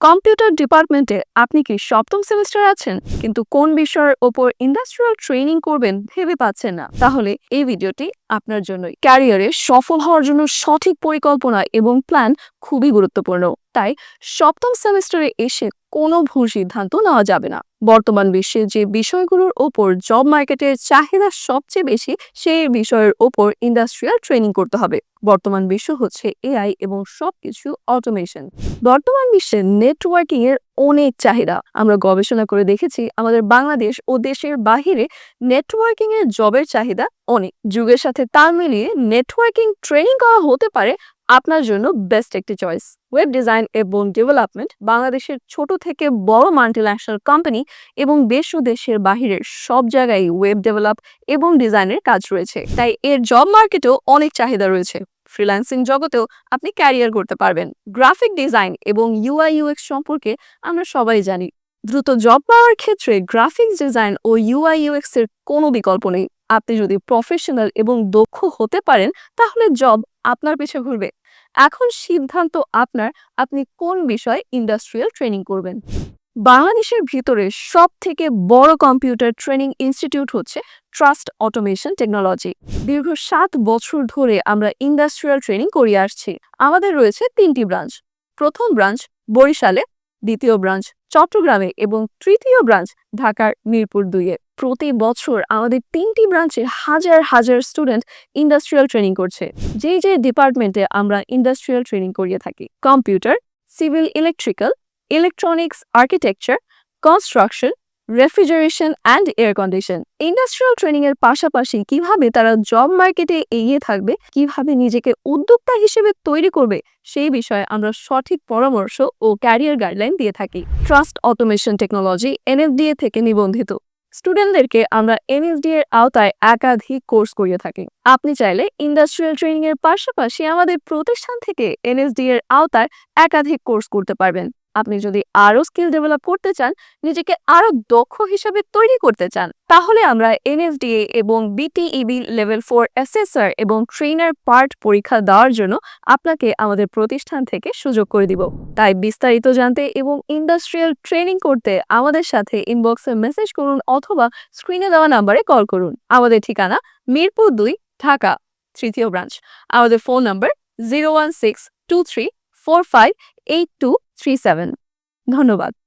Computer ডিপার্টমেন্টে আপনি কি সপ্তম সেমিস্টারে আছেন কিন্তু কোন বিষয়ের ওপর ইন্ডাস্ট্রিয়াল ট্রেনিং করবেন ভেবে পাচ্ছেন না? তাহলে এই ভিডিওটি আপনার জন্যই। ক্যারিয়ারে সফল হওয়ার জন্য সঠিক পরিকল্পনা এবং প্ল্যান খুবই গুরুত্বপূর্ণ। তাই সপ্তম সেমিস্টারে এসে কোনো ভুল সিদ্ধান্ত নেওয়া যাবে না। বর্তমান বিশ্বে যে বিষয়গুলোর ওপর জব মার্কেটের চাহিদা সবচেয়ে বেশি, সেই বিষয়ের ওপর ইন্ডাস্ট্রিয়াল ট্রেনিং করতে হবে। বর্তমান বিশ্ব হচ্ছে এআই এবং সবকিছু অটোমেশন। বর্তমান বিশ্বে নেটওয়ার্কিং এর অনেক চাহিদা। আমরা গবেষণা করে দেখেছি আমাদের বাংলাদেশ ও দেশের বাহিরে নেটওয়ার্কিং এর জবের চাহিদা অনেক। যুগের সাথে তাল মিলিয়ে নেটওয়ার্কিং ট্রেনিং করা হতে পারে আপনার জন্য বেস্ট একটি চয়েস। ওয়েব ডিজাইন এবং ডেভেলপমেন্ট বাংলাদেশের ছোট থেকে বড় মাল্টিন্যাশনাল কোম্পানি এবং দেশ ও দেশের বাহিরের সব জায়গায় ওয়েব ডেভেলপ এবং ডিজাইনের কাজ রয়েছে, তাই এর জব মার্কেটেও অনেক চাহিদা রয়েছে। ফ্রিল্যান্সিং জগতেও আপনি ক্যারিয়ার করতে পারবেন। গ্রাফিক ডিজাইন এবং ইউআই ইউএক্স সম্পর্কে আমরা সবাই জানি। দ্রুত জব পাওয়ার ক্ষেত্রে গ্রাফিক্স ডিজাইন ও ইউআই ইউএক্স এর কোনো বিকল্প নেই। আপনি যদি প্রফেশনাল এবং দক্ষ হতে পারেন তাহলে জব আপনার পিছে ঘুরবে। এখন সিদ্ধান্ত আপনার, আপনি কোন বিষয়ে ইন্ডাস্ট্রিয়াল ট্রেনিং করবেন। বাংলাদেশের ভিতরে সব থেকে বড় কম্পিউটার ট্রেনিং ইনস্টিটিউট হচ্ছে ট্রাস্ট অটোমেশন টেকনোলজি। দীর্ঘ 7 বছর ধরে আমরা ইন্ডাস্ট্রিয়াল ট্রেনিং করিয়ে আসছি। আমাদের রয়েছে 3টি ব্রাঞ্চ। প্রথম ব্রাঞ্চ বরিশালে, দ্বিতীয় ব্রাঞ্চ চট্টগ্রামে এবং তৃতীয় ব্রাঞ্চ ঢাকার মিরপুর 2-এ। প্রতি বছর আমাদের 3টি ব্রাঞ্চে হাজার হাজার স্টুডেন্ট ইন্ডাস্ট্রিয়াল ট্রেনিং করছে। যেই যে ডিপার্টমেন্টে আমরা ইন্ডাস্ট্রিয়াল ট্রেনিং করিয়ে থাকি: computer, civil electrical, electronics architecture, construction, refrigeration and air condition. Industrial training এর পাশাপাশি কিভাবে তারা জব মার্কেটে এগিয়ে থাকবে, কিভাবে নিজেকে উদ্যোক্তা হিসেবে তৈরি করবে, সেই বিষয়ে আমরা সঠিক পরামর্শ ও ক্যারিয়ার গাইডলাইন দিয়ে থাকি। ট্রাস্ট অটোমেশন টেকনোলজি এনএফডিএ থেকে নিবন্ধিত। স্টুডেন্টদেরকে আমরা এনএসডি এর আওতায় একাধিক কোর্স করিয়ে থাকি। আপনি চাইলে ইন্ডাস্ট্রিয়াল ট্রেনিং এর পাশাপাশি আমাদের প্রতিষ্ঠান থেকে এনএসডি এর আওতায় একাধিক কোর্স করতে পারবেন। আপনি যদি আরো স্কিল ডেভেলপ করতে চান, নিজেকে আরো দক্ষ হিসেবে তৈরি করতে চান, তাহলে আমরা এনএসডিএ এবং বিটিইবি লেভেল 4 অ্যাসেসর এবং ট্রেনার পার্ট পরীক্ষা দেওয়ার জন্য আপনাকে আমাদের প্রতিষ্ঠান থেকে সুযোগ করে দিব। তাই বিস্তারিত জানতে এবং ইন্ডাস্ট্রিয়াল ট্রেনিং করতে আমাদের সাথে ইনবক্সে মেসেজ করুন অথবা স্ক্রিনে দেওয়া নাম্বারে কল করুন। আমাদের ঠিকানা মিরপুর 2, ঢাকা, তৃতীয় ব্রাঞ্চ। আমাদের ফোন নাম্বার 01623458237। ধন্যবাদ।